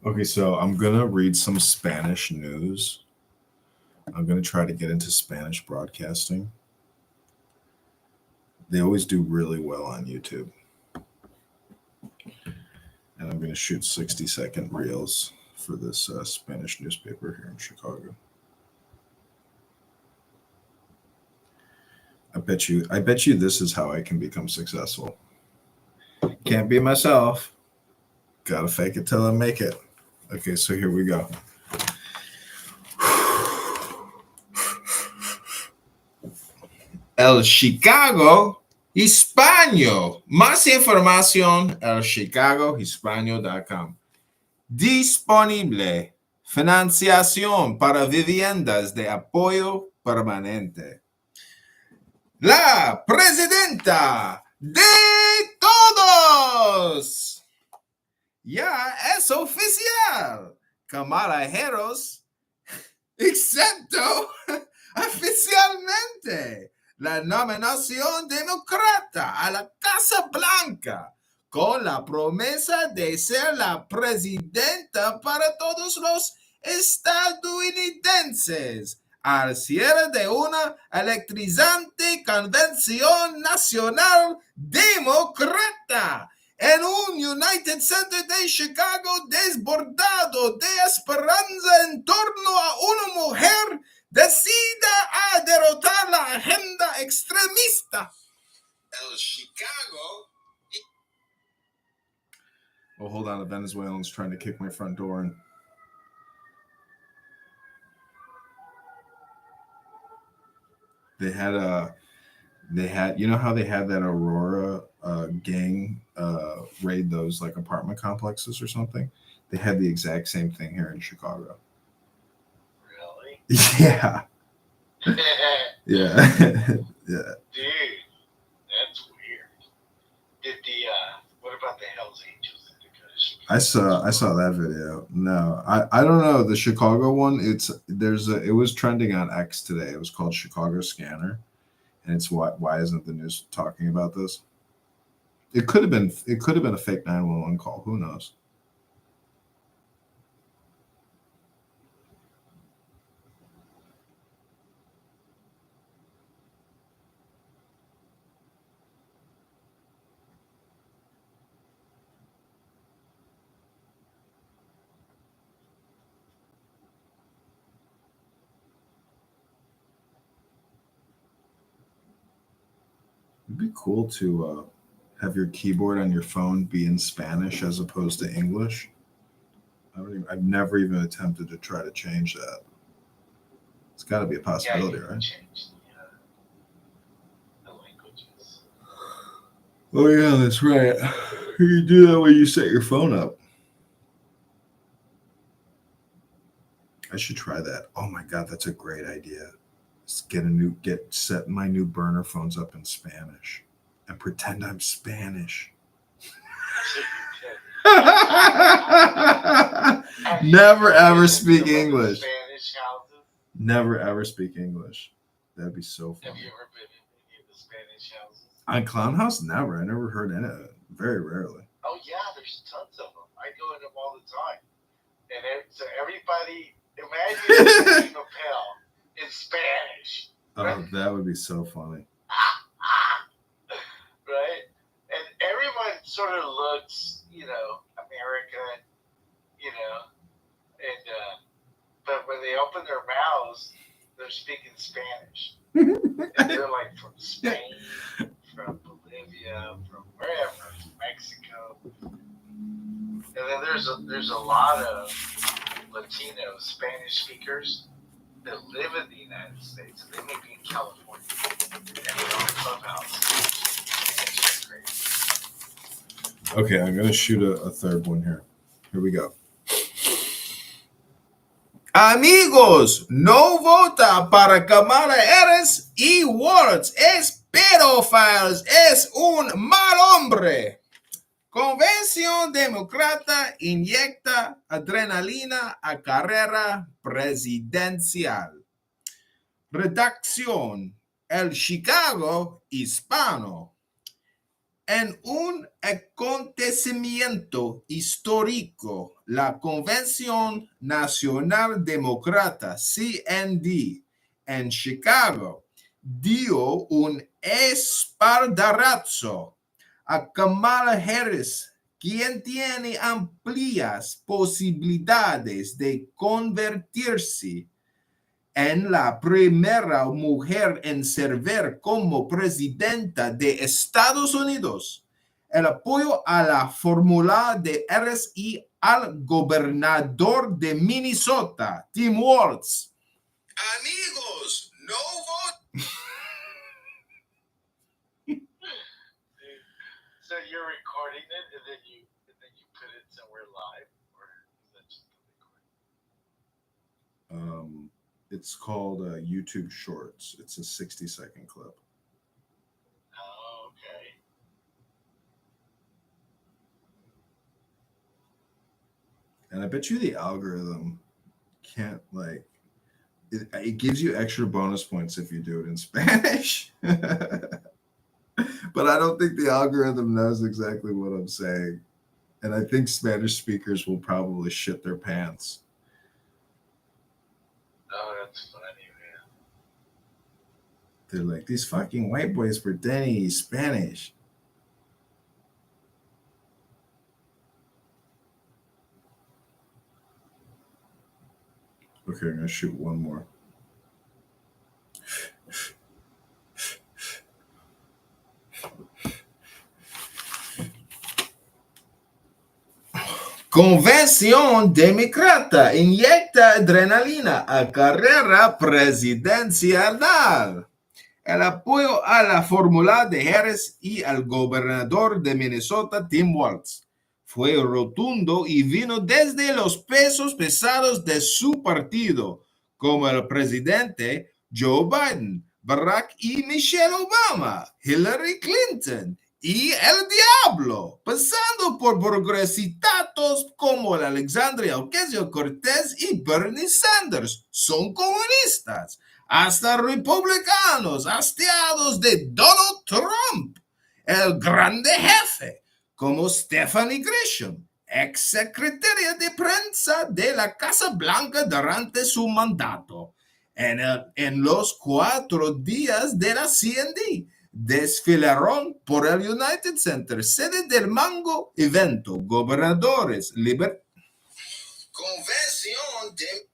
Okay, so I'm gonna read some Spanish news. I'm gonna try to get into Spanish broadcasting. They always do really well on YouTube. And I'm gonna shoot 60-second reels for this Spanish newspaper here in Chicago. I bet you this is how I can become successful. Can't be myself. Gotta fake it till I make it. Okay, so here we go. El Chicago Hispano. Más información elchicagohispano.com. Disponible. Financiación para viviendas de apoyo permanente. La presidenta de todos. Ya es oficial. Kamala Harris, excepto oficialmente la nominación demócrata a la Casa Blanca con la promesa de ser la presidenta para todos los estadounidenses al cierre de una electrizante convención nacional demócrata en un United Center de Chicago desbordado de esperanza en torno a una mujer trying to kick my front door in. They had you know how they had that Aurora gang raid those like apartment complexes or something? They had the exact same thing here in Chicago. Really? Yeah. Dude, Yeah. Yeah. that's weird. Did the what about the Hells Angels? I saw that video. No, I don't know the Chicago one. It was trending on X today. It was called Chicago Scanner, and it's why isn't the news talking about this? It could have been a fake 911 call. Who knows? It'd be cool to have your keyboard on your phone be in Spanish as opposed to English. I've never even attempted to try to change that. It's got to be a possibility, right? Change the languages. Oh yeah, that's right. You can do that when you set your phone up. I should try that. Oh my god, that's a great idea. Set my new burner phones up in Spanish and pretend I'm Spanish. Never ever speak English. Spanish houses. Never ever speak English. That'd be so Have funny. you ever been in any of the Spanish houses? On Clown House, never. I never heard any of it. Very rarely. Oh yeah, there's tons of them. I go in them all the time. And so everybody, imagine a lapel in Spanish. Oh, that would be so funny. Right? And everyone sort of looks, American, and but when they open their mouths, they're speaking Spanish. And they're like from Spain, from Bolivia, from wherever, from Mexico. And then there's a lot of Latino Spanish speakers that live in the United States, and they may be in California, and they're on Clubhouse. It's just crazy. Okay, I'm going to shoot a third one here. Here we go. Amigos, no vota para Kamala Harris y Waltz. Es pedophiles. Es un mal hombre. Convención Demócrata inyecta adrenalina a carrera presidencial. Redacción: El Chicago Hispano. En un acontecimiento histórico, la Convención Nacional Demócrata, CND, en Chicago, dio un espaldarazo a Kamala Harris, quien tiene amplias posibilidades de convertirse en la primera mujer en servir como presidenta de Estados Unidos. El apoyo a la fórmula de Harris y al gobernador de Minnesota, Tim Walz. Amigos, no voten. So you're recording it, and then you put it somewhere live, or is that just a recording? It's called YouTube Shorts. It's a 60-second clip. Oh, okay. And I bet you the algorithm can't it gives you extra bonus points if you do it in Spanish. But I don't think the algorithm knows exactly what I'm saying. And I think Spanish speakers will probably shit their pants. Oh, that's funny, man. They're like, these fucking white boys pretending Spanish. Okay, I'm gonna shoot one more. Convención Demócrata inyecta adrenalina a carrera presidencial. El apoyo a la fórmula de Harris y al gobernador de Minnesota, Tim Walz, fue rotundo y vino desde los pesos pesados de su partido, como el presidente Joe Biden, Barack y Michelle Obama, Hillary Clinton y el diablo, pasando por progresitatos como el Alexandria Ocasio-Cortez y Bernie Sanders, son comunistas, hasta republicanos hastiados de Donald Trump, el grande jefe, como Stephanie Grisham, ex secretaria de prensa de la Casa Blanca durante su mandato. En los 4 días de la CND, desfilaron por el United Center, sede del Mango evento, gobernadores, convención de...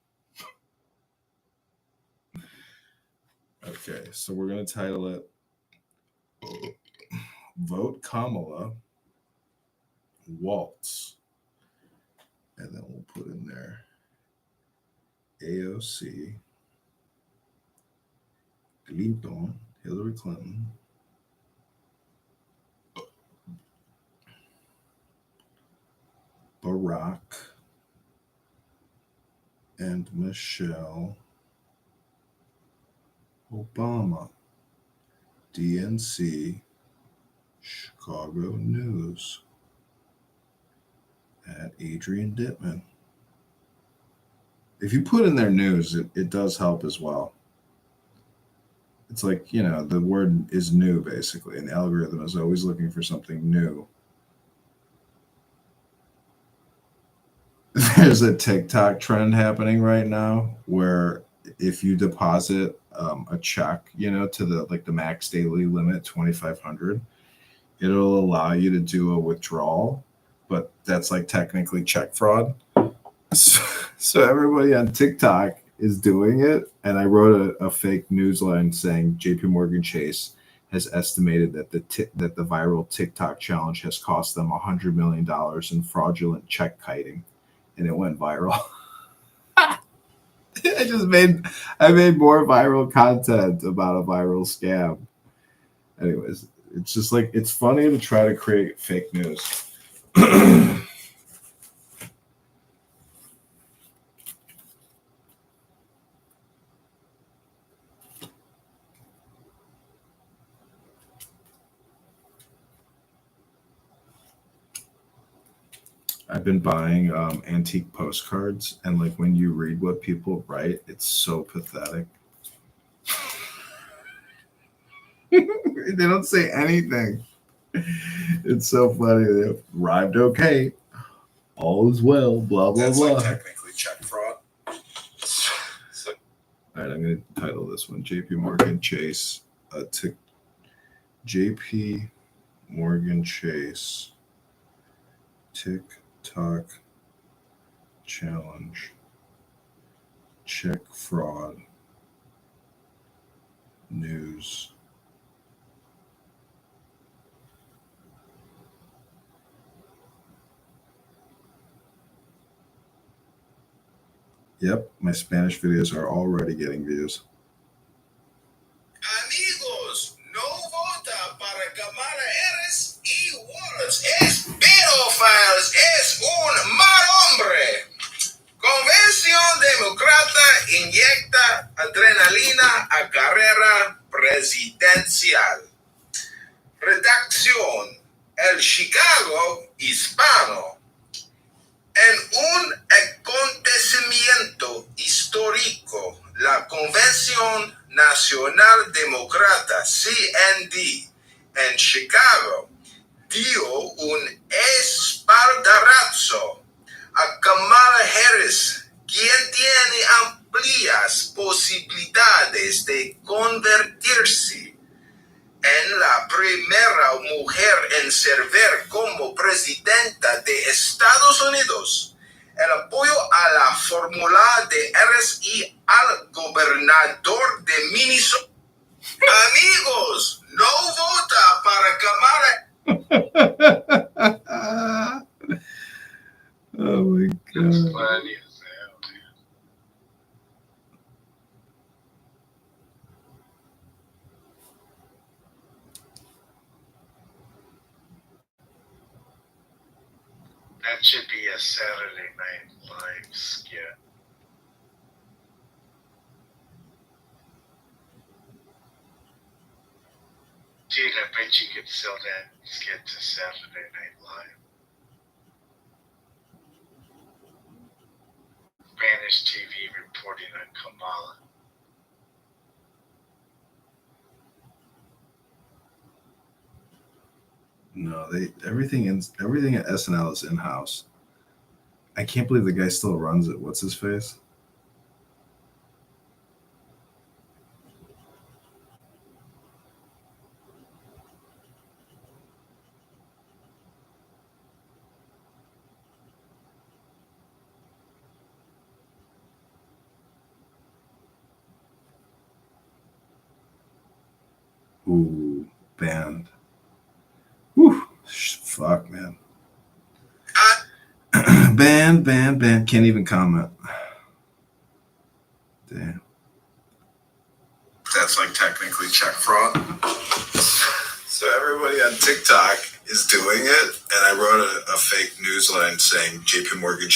Okay, so we're going to title it Vote Kamala Waltz. And then we'll put in there AOC, Clinton, Hillary Clinton, Barack, and Michelle Obama. DNC Chicago News at Adrian Dittman. If you put in their news, it does help as well. It's like, you know, the word is new basically, and the algorithm is always looking for something new. There's a TikTok trend happening right now where if you deposit a check, you know, to the max daily limit, 2,500, it'll allow you to do a withdrawal, but that's like technically check fraud. So everybody on TikTok is doing it, and I wrote a fake news line saying JP Morgan Chase has estimated that the viral TikTok challenge has cost them $100 million in fraudulent check kiting, and it went viral. I made more viral content about a viral scam. Anyways, it's just like, it's funny to try to create fake news. I've been buying antique postcards, and like when you read what people write, it's so pathetic. They don't say anything. It's so funny. They arrived okay. All is well. Blah blah blah. Like technically check fraud. All right, I'm going to title this one JP Morgan Chase. JP Morgan Chase TikTok challenge, check fraud news. Yep, my Spanish videos are already getting views. Amigos, no vota para Kamala Harris y Walz. Es pedophiles, es un mal hombre. Convención Demócrata inyecta adrenalina a carrera presidencial. Redacción: El Chicago Hispano. En un acontecimiento histórico, la Convención Nacional Demócrata, CND, en Chicago, dio un espaldarazo a Kamala Harris, quien tiene amplias posibilidades de convertirse en la primera mujer en servir como presidenta de Estados Unidos. El apoyo a la fórmula de Harris y al gobernador de Minnesota. Amigos, no vota para Kamala. Oh my That's god. funny as hell, man. That should be a Saturday Night Live skit. Dude, I bet you could sell that skit to Saturday Night Live. Spanish TV reporting on Kamala. No, everything at SNL is in house. I can't believe the guy still runs it. What's his face? Ooh, banned. Whew. Fuck, man. Banned. Can't even comment. Damn. That's like technically check fraud. So everybody on TikTok is doing it, and I wrote a fake newsline saying JP Morgan